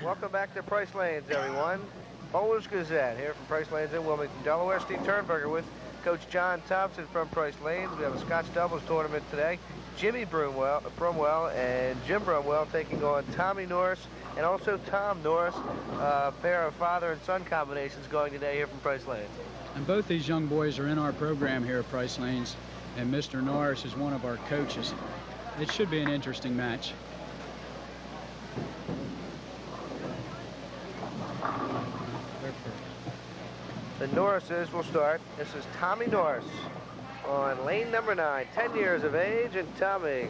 Welcome back to Price Lanes, everyone. Bowlers Gazette here from Price Lanes in Wilmington, Delaware. Steve Turnberger with Coach John Thompson from Price Lanes. We have a Scotch Doubles tournament today. Jimmy Bromwell and Jim Bromwell taking on Tommy Norris and also Tom Norris. A pair of father and son combinations going today here from Price Lanes. And both these young boys are in our program here at Price Lanes, and Mr. Norris is one of our coaches. It should be an interesting match. The Norrises will start. This is Tommy Norris on lane number 9, 10 years of age, and Tommy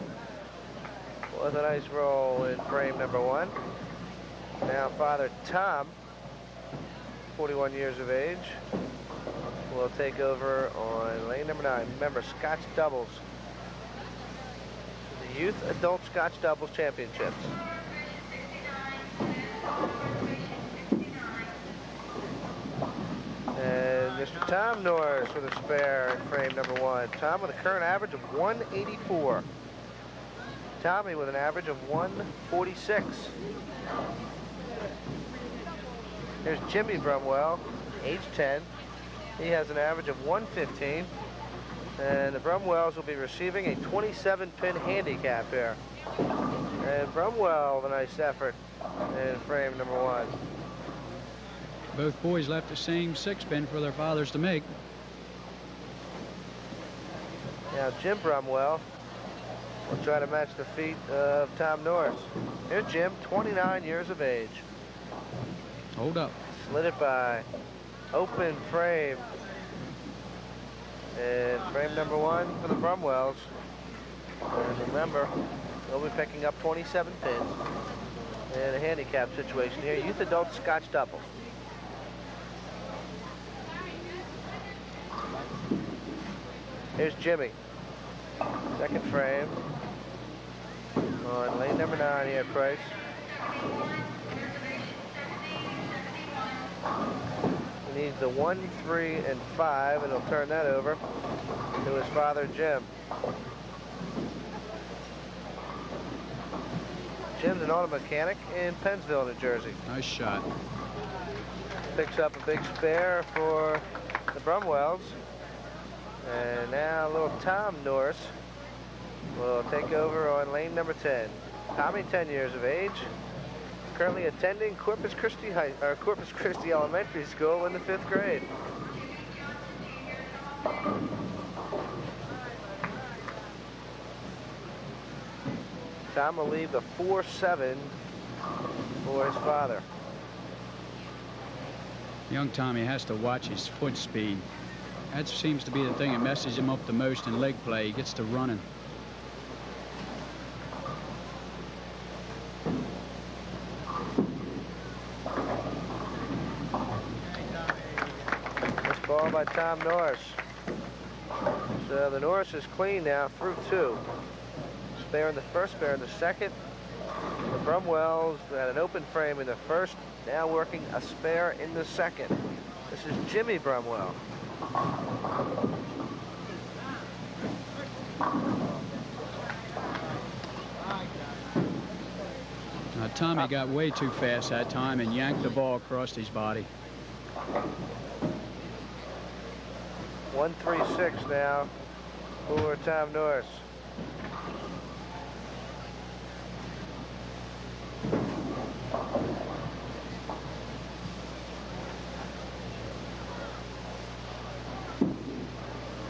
with a nice roll in frame number 1. Now father Tom, 41 years of age, will take over on lane number 9. Remember, Scotch Doubles, the Youth Adult Scotch Doubles Championships. And Mr. Tom Norris with a spare in frame number 1. Tom with a current average of 184. Tommy with an average of 146. Here's Jimmy Bromwell, age 10. He has an average of 115. And the Bromwells will be receiving a 27-pin handicap here. And Bromwell with a nice effort in frame number 1. Both boys left the same 6-pin for their fathers to make. Now Jim Bromwell will try to match the feet of Tom Norris. Here's Jim, 29 years of age. Hold up. Slid it by. Open frame. And frame number 1 for the Bromwells. And remember, they'll be picking up 27 pins in a handicap situation here. Youth Adult Scotch Doubles. Here's Jimmy. Second frame on lane number 9 here at Price. He needs the 1, 3, and 5, and he'll turn that over to his father, Jim. Jim's an auto mechanic in Pennsville, New Jersey. Nice shot. Picks up a big spare for the Bromwells. And now little Tom Norris will take over on lane number 10. Tommy, 10 years of age, currently attending Corpus Christi Elementary School in the 5th grade. Tom will leave the 4-7 for his father. Young Tommy has to watch his foot speed. That seems to be the thing that messes him up the most in leg play. He gets to running. This ball by Tom Norris. So the Norris is clean now through 2. Spare in the first, spare in the second. The Bromwells had an open frame in the first, now working a spare in the second. This is Jimmy Bromwell. Tommy got way too fast that time and yanked the ball across his body. 1-3-6 now for Tom Norris.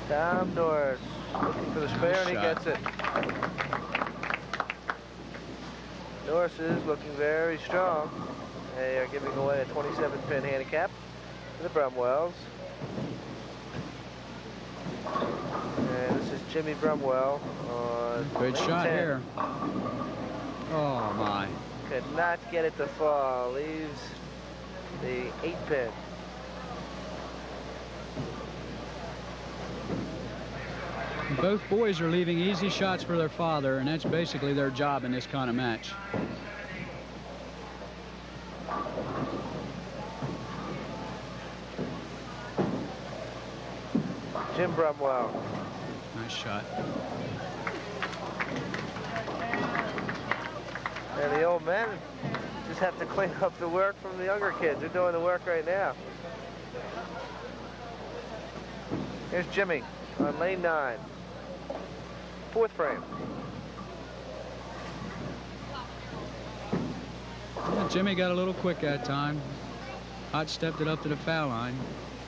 Tom Norris looking for the spare, and he gets it. Norris is looking very strong. They are giving away a 27-pin handicap to the Bromwells. And this is Jimmy Bromwell on good shot 10. Here. Oh my. Could not get it to fall. Leaves the 8-pin. Both boys are leaving easy shots for their father, and that's basically their job in this kind of match. Jim Bromwell. Nice shot. And the old man Just have to clean up the work from the younger kids. They're doing the work right now. Here's Jimmy on lane 9. 4th frame. Yeah, Jimmy got a little quick that time. Hot stepped it up to the foul line.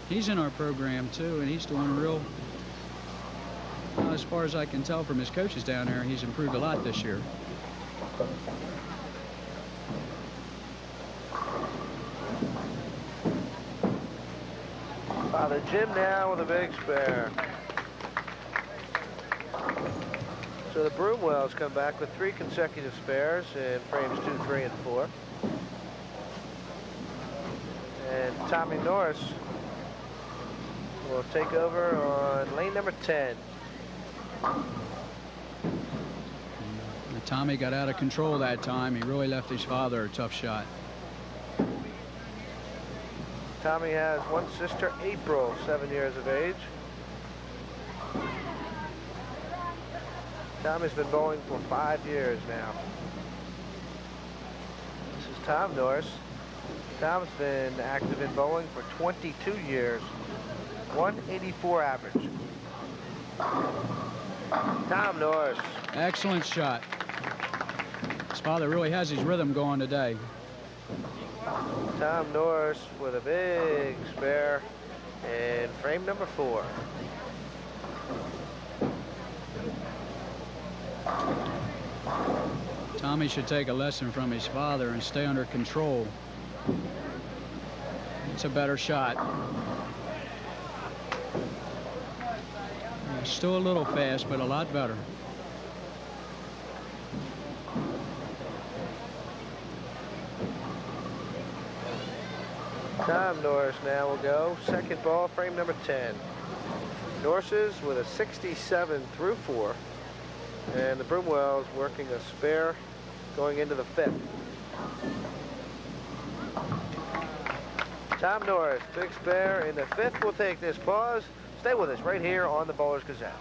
He's in our program too, and he's doing real, as far as I can tell from his coaches down there, he's improved a lot this year. Father Jim now with a big spare. So the Bromwells come back with 3 consecutive spares in frames 2, 3, and 4. And Tommy Norris will take over on lane number 10. Tommy got out of control that time. He really left his father a tough shot. Tommy has one sister, April, 7 years of age. Tommy's been bowling for 5 years now. This is Tom Norris. Tom's been active in bowling for 22 years. 184 average. Tom Norris. Excellent shot. His father really has his rhythm going today. Tom Norris with a big spare in frame number 4. Tommy should take a lesson from his father and stay under control. It's a better shot. Still a little fast, but a lot better. Tom Norris now will go. Second ball, frame number 10. Norris's with a 67 through 4. And the Bromwells working a spare going into the 5th. Tom Norris, big spare in the 5th. We'll take this pause. Stay with us right here on the Bowlers Gazette.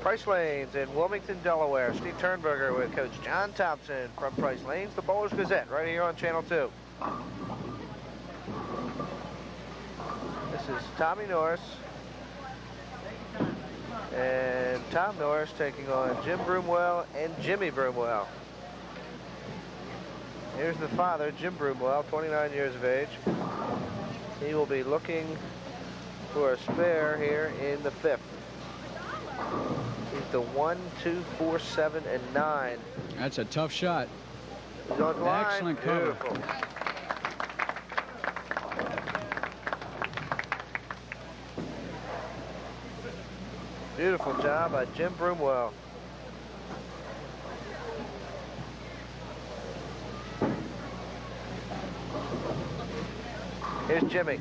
Price Lanes in Wilmington, Delaware. Steve Turnberger with Coach John Thompson from Price Lanes, the Bowlers Gazette, right here on Channel 2. This is Tommy Norris. And Tom Norris taking on Jim Bromwell and Jimmy Bromwell. Here's the father, Jim Bromwell, 29 years of age. He will be looking for a spare here in the 5th. He's the 1, 2, 4, 7, and 9. That's a tough shot. He's on the line. Excellent cover. Beautiful. Beautiful job by Jim Bromwell. Here's Jimmy.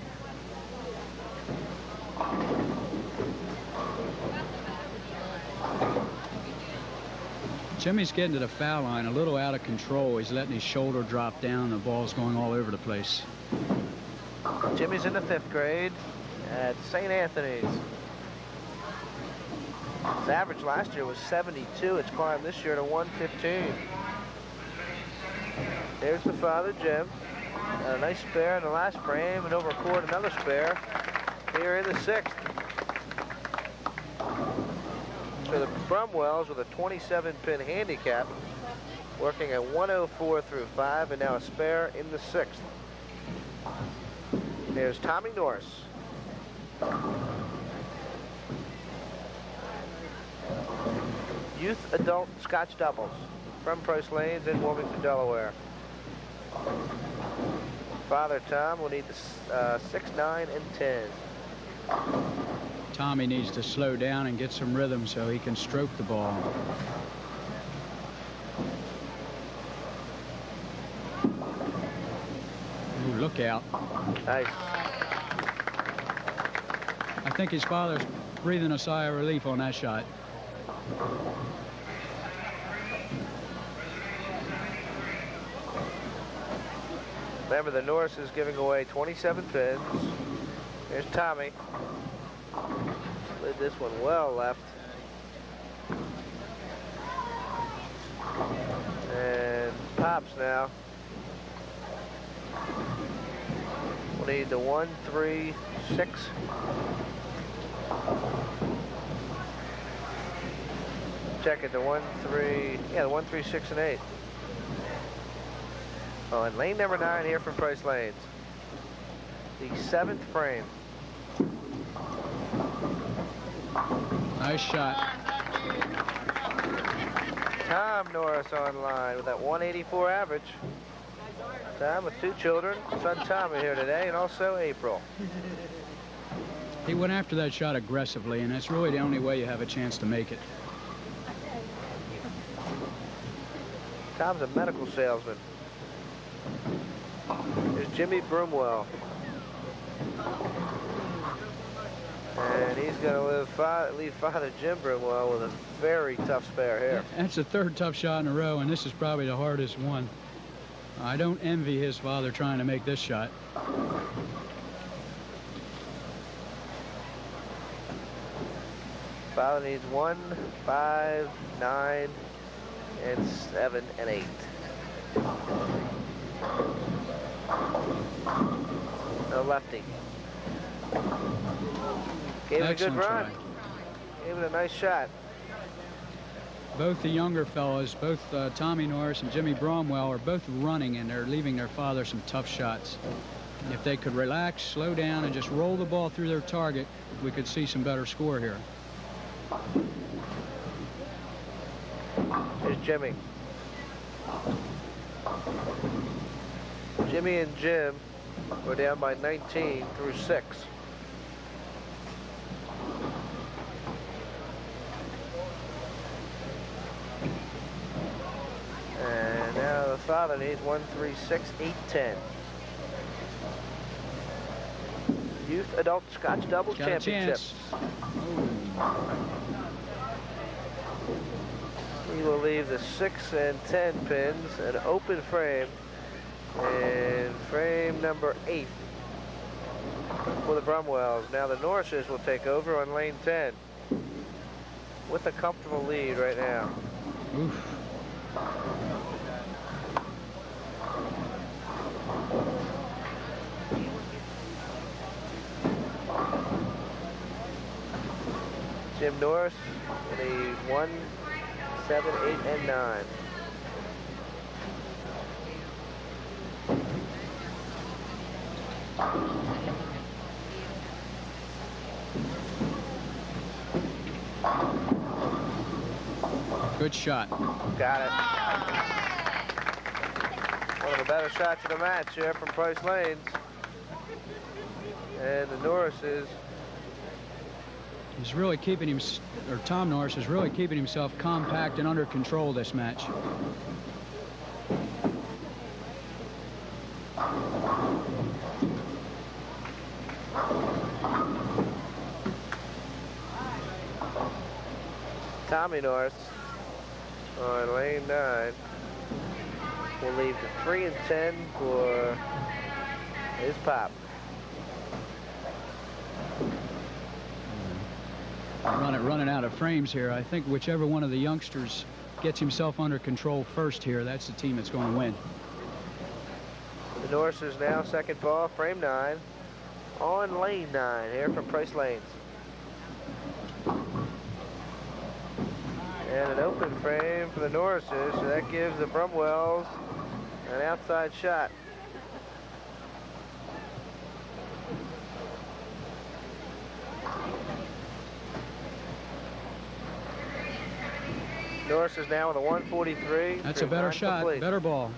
Jimmy's getting to the foul line a little out of control. He's letting his shoulder drop down. The ball's going all over the place. Jimmy's in the 5th grade at St. Anthony's. His average last year was 72. It's climbed this year to 115. There's the father, Jim. A nice spare in the last frame, and over a court another spare here in the 6th. So the Bromwells with a 27-pin handicap, working at 104 through 5, and now a spare in the 6th. There's Tommy Norris. Youth Adult Scotch Doubles from Price Lanes in Wilmington, Delaware. Father Tom will need the 6, 9, and 10. Tommy needs to slow down and get some rhythm so he can stroke the ball. Ooh, look out. Nice. I think his father's breathing a sigh of relief on that shot. Remember, the Norris is giving away 27 pins. Here's Tommy. Slid this one well left. tops now. We'll need the 1, 3, 6. Check it, the 1, 3, yeah, the 1, 3, 6, and 8. On lane number 9 here from Price Lanes. The 7th frame. Nice shot. Tom Norris on line with that 184 average. Tom with 2 children, son Tommy here today, and also April. He went after that shot aggressively, and that's really the only way you have a chance to make it. Tom's a medical salesman. There's Jimmy Bromwell. And he's going to leave Father Jim Bromwell with a very tough spare here. That's the 3rd tough shot in a row, and this is probably the hardest one. I don't envy his father trying to make this shot. Father needs 1, 5, 9, and 7, and 8. No lefty. Gave it a good run. Gave it a nice shot. Both the younger fellas, both Tommy Norris and Jimmy Bromwell, are both running, and they're leaving their father some tough shots. If they could relax, slow down, and just roll the ball through their target, we could see some better score here. Here's Jimmy. Jimmy and Jim were down by 19 through 6. And now the father needs 1, 3, 6, 8, 10. Youth Adult Scotch Doubles Championship. He will leave the 6 and 10 pins, an open frame, and frame number 8 for the Bromwells. Now the Norrises will take over on lane 10 with a comfortable lead right now. Oof. Jim Norris with a 1, 7, 8, and 9. Good shot. Got it. One of the better shots of the match here from Price Lanes. And the Norrises. He's really keeping him, or Tom Norris is really keeping himself compact and under control this match. Tommy Norris on lane 9 will leave the 3 and 10 for his pop. Running out of frames here. I think whichever one of the youngsters gets himself under control first here, that's the team that's going to win. The Norrises now second ball, frame 9, on lane 9 here from Price Lanes. And an open frame for the Norrises, so that gives the Bromwells an outside shot. Norris is now with a 143. That's a better shot, complete. better ball.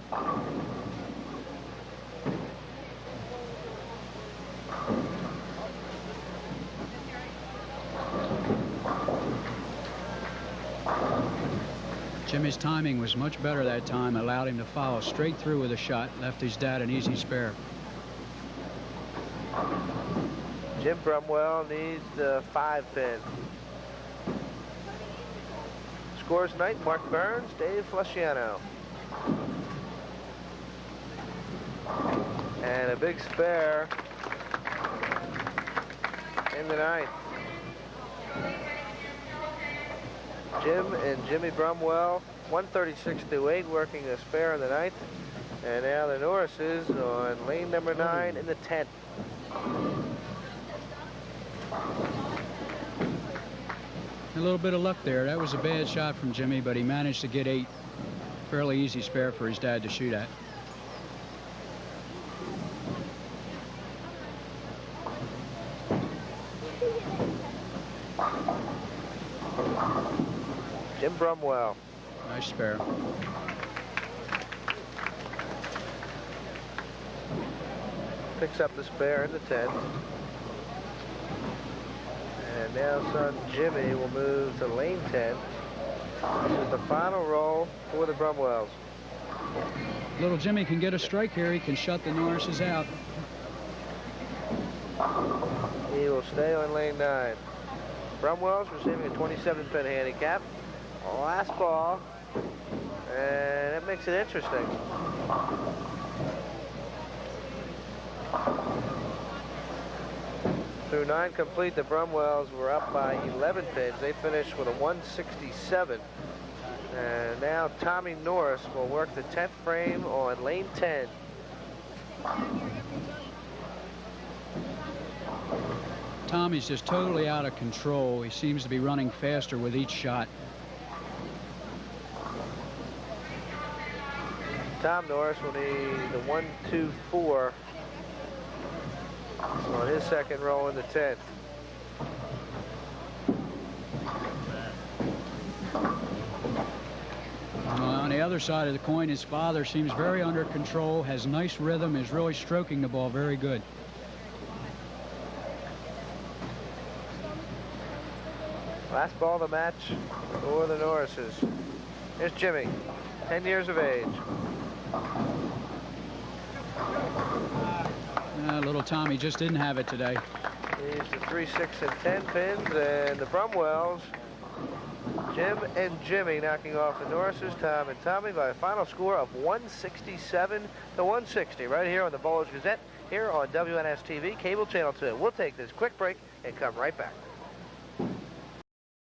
Jimmy's timing was much better that time, allowed him to follow straight through with a shot, left his dad an easy spare. Jim Bromwell needs the 5 pin. Scores tonight, Mark Burns, Dave Feliciano. And a big spare in the 9th. Jim and Jimmy Bromwell 136-8, working a spare in the 9th. And now the Norrises on lane number 9 in the 10th. A little bit of luck there. That was a bad shot from Jimmy, but he managed to get 8. Fairly easy spare for his dad to shoot at. Jim Bromwell. Nice spare. Picks up the spare in the 10th. And now son Jimmy will move to lane 10. This is the final roll for the Bromwells. Little Jimmy can get a strike here. He can shut the Norrises out. He will stay on lane 9. Bromwell's receiving a 27-pin handicap. Last ball. And that makes it interesting. Through 9 complete, the Bromwells were up by 11 pins. They finished with a 167. And now Tommy Norris will work the 10th frame on lane 10. Tommy's just totally out of control. He seems to be running faster with each shot. Tom Norris will need the 1-2-4 on his second roll in the 10th. On the other side of the coin, his father seems very under control, has nice rhythm, is really stroking the ball very good. Last ball of the match for the Norrises. Here's Jimmy, 10 years of age. Little Tommy just didn't have it today. He's the 3, 6, and 10 pins, and the Bromwells, Jim and Jimmy, knocking off the Norrises, Tom and Tommy, by a final score of 167 to 160, right here on the Bowlers Gazette, here on WNS TV, Cable Channel 2. We'll take this quick break and come right back.